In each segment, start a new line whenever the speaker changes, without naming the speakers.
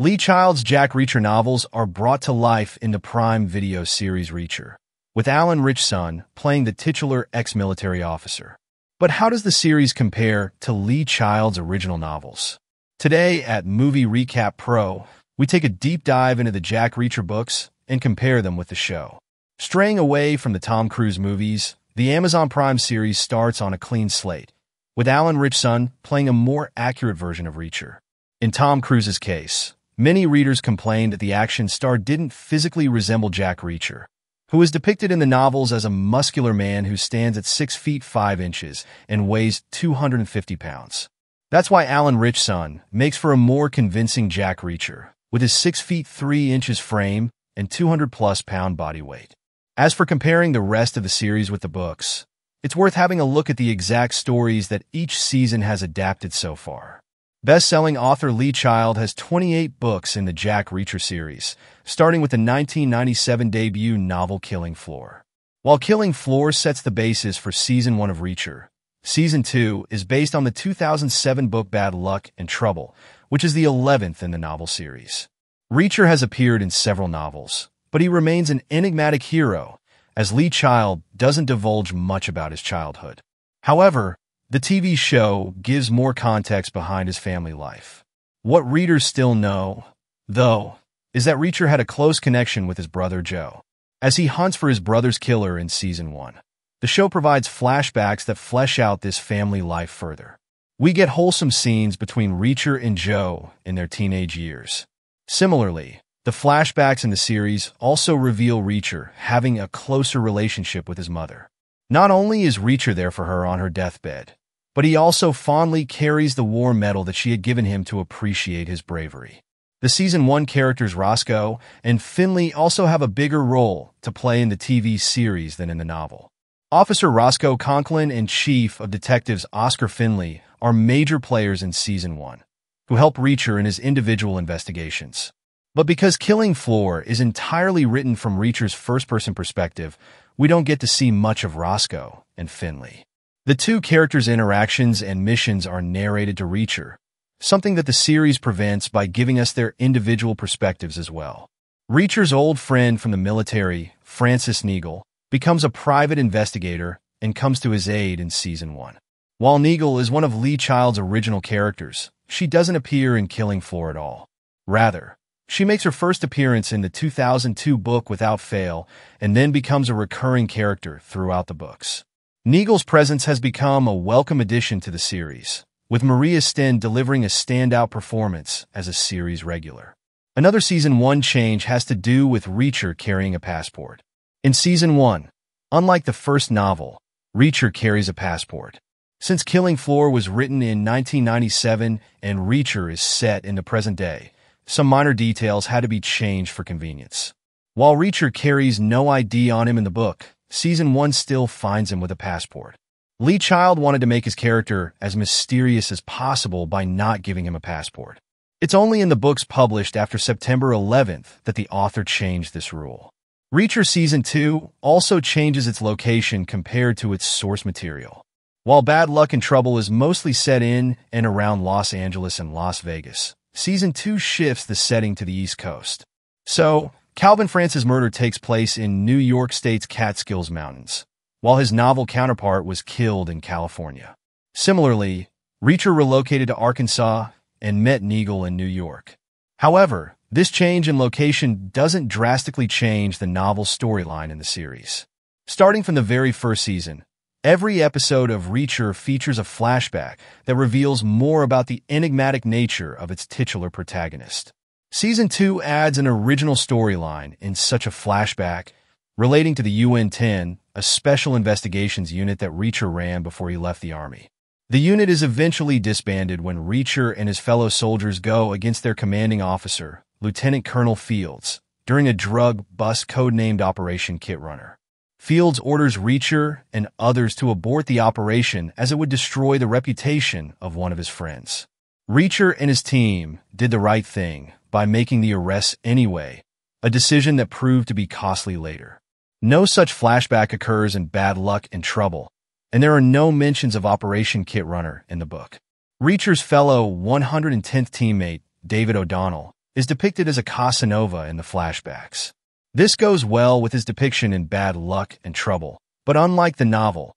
Lee Child's Jack Reacher novels are brought to life in the Prime Video series Reacher, with Alan Ritchson playing the titular ex-military officer. But how does the series compare to Lee Child's original novels? Today at Movie Recap Pro, we take a deep dive into the Jack Reacher books and compare them with the show. Straying away from the Tom Cruise movies, the Amazon Prime series starts on a clean slate, with Alan Ritchson playing a more accurate version of Reacher. In Tom Cruise's case, many readers complained that the action star didn't physically resemble Jack Reacher, who is depicted in the novels as a muscular man who stands at 6 feet 5 inches and weighs 250 pounds. That's why Alan Ritchson makes for a more convincing Jack Reacher, with his 6 feet 3 inches frame and 200-plus pound body weight. As for comparing the rest of the series with the books, it's worth having a look at the exact stories that each season has adapted so far. Best-selling author Lee Child has 28 books in the Jack Reacher series, starting with the 1997 debut novel Killing Floor. While Killing Floor sets the basis for Season 1 of Reacher, Season 2 is based on the 2007 book Bad Luck and Trouble, which is the 11th in the novel series. Reacher has appeared in several novels, but he remains an enigmatic hero, as Lee Child doesn't divulge much about his childhood. However, the TV show gives more context behind his family life. What readers still know, though, is that Reacher had a close connection with his brother Joe, as he hunts for his brother's killer in Season 1. The show provides flashbacks that flesh out this family life further. We get wholesome scenes between Reacher and Joe in their teenage years. Similarly, the flashbacks in the series also reveal Reacher having a closer relationship with his mother. Not only is Reacher there for her on her deathbed, but he also fondly carries the war medal that she had given him to appreciate his bravery. The Season 1 characters Roscoe and Finley also have a bigger role to play in the TV series than in the novel. Officer Roscoe Conklin and Chief of Detectives Oscar Finley are major players in Season 1, who help Reacher in his individual investigations. But because Killing Floor is entirely written from Reacher's first-person perspective, we don't get to see much of Roscoe and Finley. The two characters' interactions and missions are narrated to Reacher, something that the series prevents by giving us their individual perspectives as well. Reacher's old friend from the military, Francis Neagle, becomes a private investigator and comes to his aid in Season 1. While Neagle is one of Lee Child's original characters, she doesn't appear in Killing Floor at all. Rather, she makes her first appearance in the 2002 book Without Fail and then becomes a recurring character throughout the books. Neagle's presence has become a welcome addition to the series, with Maria Sten delivering a standout performance as a series regular. Another Season 1 change has to do with Reacher carrying a passport. In Season 1, unlike the first novel, Reacher carries a passport. Since Killing Floor was written in 1997 and Reacher is set in the present day, some minor details had to be changed for convenience. While Reacher carries no ID on him in the book, Season 1 still finds him with a passport. Lee Child wanted to make his character as mysterious as possible by not giving him a passport. It's only in the books published after September 11th that the author changed this rule. Reacher Season 2 also changes its location compared to its source material. While Bad Luck and Trouble is mostly set in and around Los Angeles and Las Vegas, Season 2 shifts the setting to the East Coast. So, Calvin France's murder takes place in New York State's Catskills Mountains, while his novel counterpart was killed in California. Similarly, Reacher relocated to Arkansas and met Neagle in New York. However, this change in location doesn't drastically change the novel's storyline in the series. Starting from the very first season, every episode of Reacher features a flashback that reveals more about the enigmatic nature of its titular protagonist. Season 2 adds an original storyline in such a flashback relating to the UN-10, a special investigations unit that Reacher ran before he left the Army. The unit is eventually disbanded when Reacher and his fellow soldiers go against their commanding officer, Lieutenant Colonel Fields, during a drug bust codenamed Operation Kit Runner. Fields orders Reacher and others to abort the operation as it would destroy the reputation of one of his friends. Reacher and his team did the right thing by making the arrests anyway, a decision that proved to be costly later. No such flashback occurs in Bad Luck and Trouble, and there are no mentions of Operation Kit Runner in the book. Reacher's fellow 110th teammate, David O'Donnell, is depicted as a Casanova in the flashbacks. This goes well with his depiction in Bad Luck and Trouble, but unlike the novel,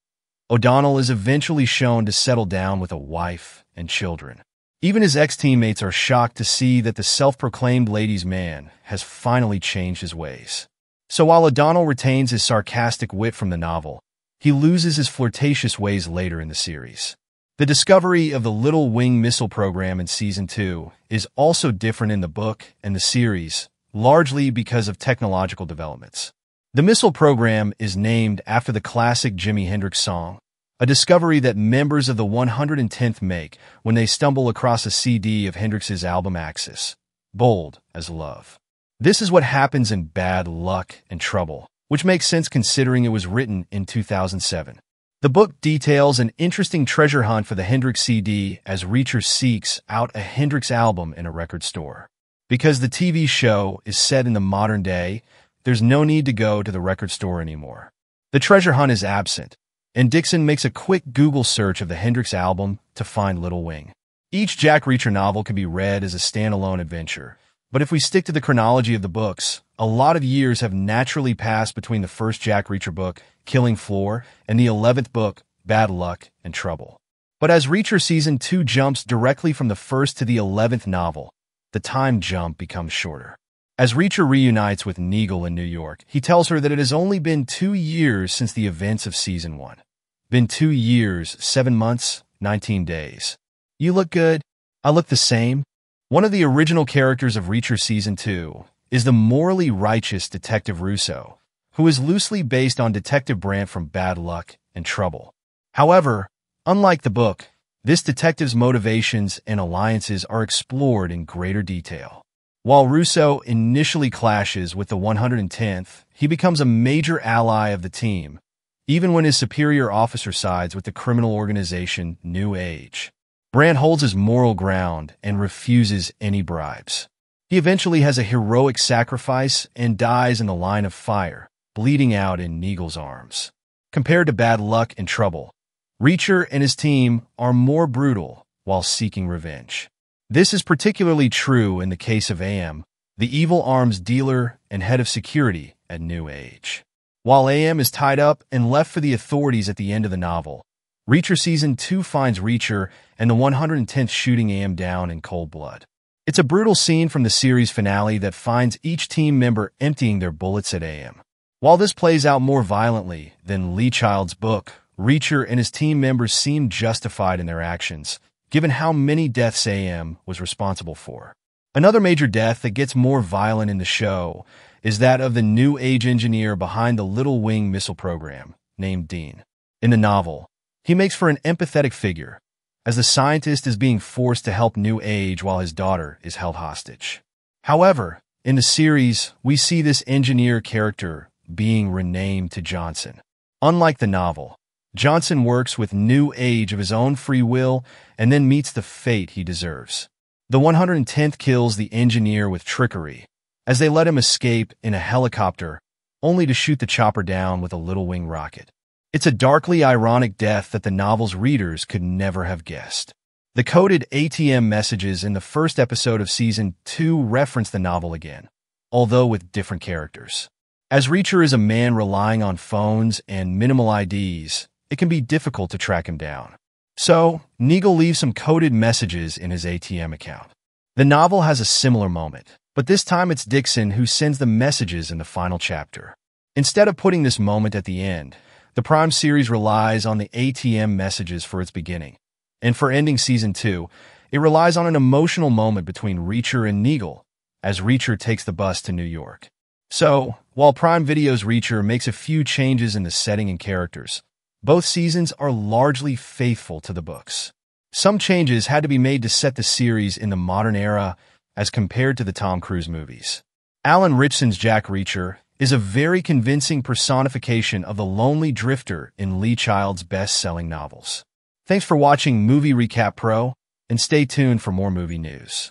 O'Donnell is eventually shown to settle down with a wife and children. Even his ex-teammates are shocked to see that the self-proclaimed ladies' man has finally changed his ways. So while O'Donnell retains his sarcastic wit from the novel, he loses his flirtatious ways later in the series. The discovery of the Little Wing missile program in Season 2 is also different in the book and the series, largely because of technological developments. The missile program is named after the classic Jimi Hendrix song, a discovery that members of the 110th make when they stumble across a CD of Hendrix's album Axis, Bold as Love. This is what happens in Bad Luck and Trouble, which makes sense considering it was written in 2007. The book details an interesting treasure hunt for the Hendrix CD as Reacher seeks out a Hendrix album in a record store. Because the TV show is set in the modern day, there's no need to go to the record store anymore. The treasure hunt is absent, and Dixon makes a quick Google search of the Hendrix album to find Little Wing. Each Jack Reacher novel can be read as a standalone adventure, but if we stick to the chronology of the books, a lot of years have naturally passed between the first Jack Reacher book, Killing Floor, and the 11th book, Bad Luck and Trouble. But as Reacher Season 2 jumps directly from the first to the 11th novel, the time jump becomes shorter. As Reacher reunites with Neagle in New York, he tells her that it has only been 2 years since the events of Season 1. Been 2 years, 7 months, 19 days. You look good. I look the same. One of the original characters of Reacher Season 2 is the morally righteous Detective Russo, who is loosely based on Detective Brandt from Bad Luck and Trouble. However, unlike the book, this detective's motivations and alliances are explored in greater detail. While Russo initially clashes with the 110th, he becomes a major ally of the team, even when his superior officer sides with the criminal organization New Age. Brandt holds his moral ground and refuses any bribes. He eventually has a heroic sacrifice and dies in the line of fire, bleeding out in Neagle's arms. Compared to Bad Luck and Trouble, Reacher and his team are more brutal while seeking revenge. This is particularly true in the case of AM, the evil arms dealer and head of security at New Age. While AM is tied up and left for the authorities at the end of the novel, Reacher Season 2 finds Reacher and the 110th shooting AM down in cold blood. It's a brutal scene from the series finale that finds each team member emptying their bullets at AM. While this plays out more violently than Lee Child's book, Reacher and his team members seem justified in their actions, given how many deaths AM was responsible for. Another major death that gets more violent in the show is that of the New Age engineer behind the Little Wing missile program, named Dean. In the novel, he makes for an empathetic figure, as the scientist is being forced to help New Age while his daughter is held hostage. However, in the series, we see this engineer character being renamed to Johnson. Unlike the novel, Johnson works with New Age of his own free will and then meets the fate he deserves. The 110th kills the engineer with trickery, as they let him escape in a helicopter, only to shoot the chopper down with a Little Wing rocket. It's a darkly ironic death that the novel's readers could never have guessed. The coded ATM messages in the first episode of Season 2 reference the novel again, although with different characters. As Reacher is a man relying on phones and minimal IDs, it can be difficult to track him down. So, Neagle leaves some coded messages in his ATM account. The novel has a similar moment, but this time it's Dixon who sends the messages in the final chapter. Instead of putting this moment at the end, the Prime series relies on the ATM messages for its beginning. And for ending Season 2, it relies on an emotional moment between Reacher and Neagle, as Reacher takes the bus to New York. So, while Prime Video's Reacher makes a few changes in the setting and characters, both seasons are largely faithful to the books. Some changes had to be made to set the series in the modern era as compared to the Tom Cruise movies. Alan Ritchson's Jack Reacher is a very convincing personification of the lonely drifter in Lee Child's best-selling novels. Thanks for watching Movie Recap Pro, and stay tuned for more movie news.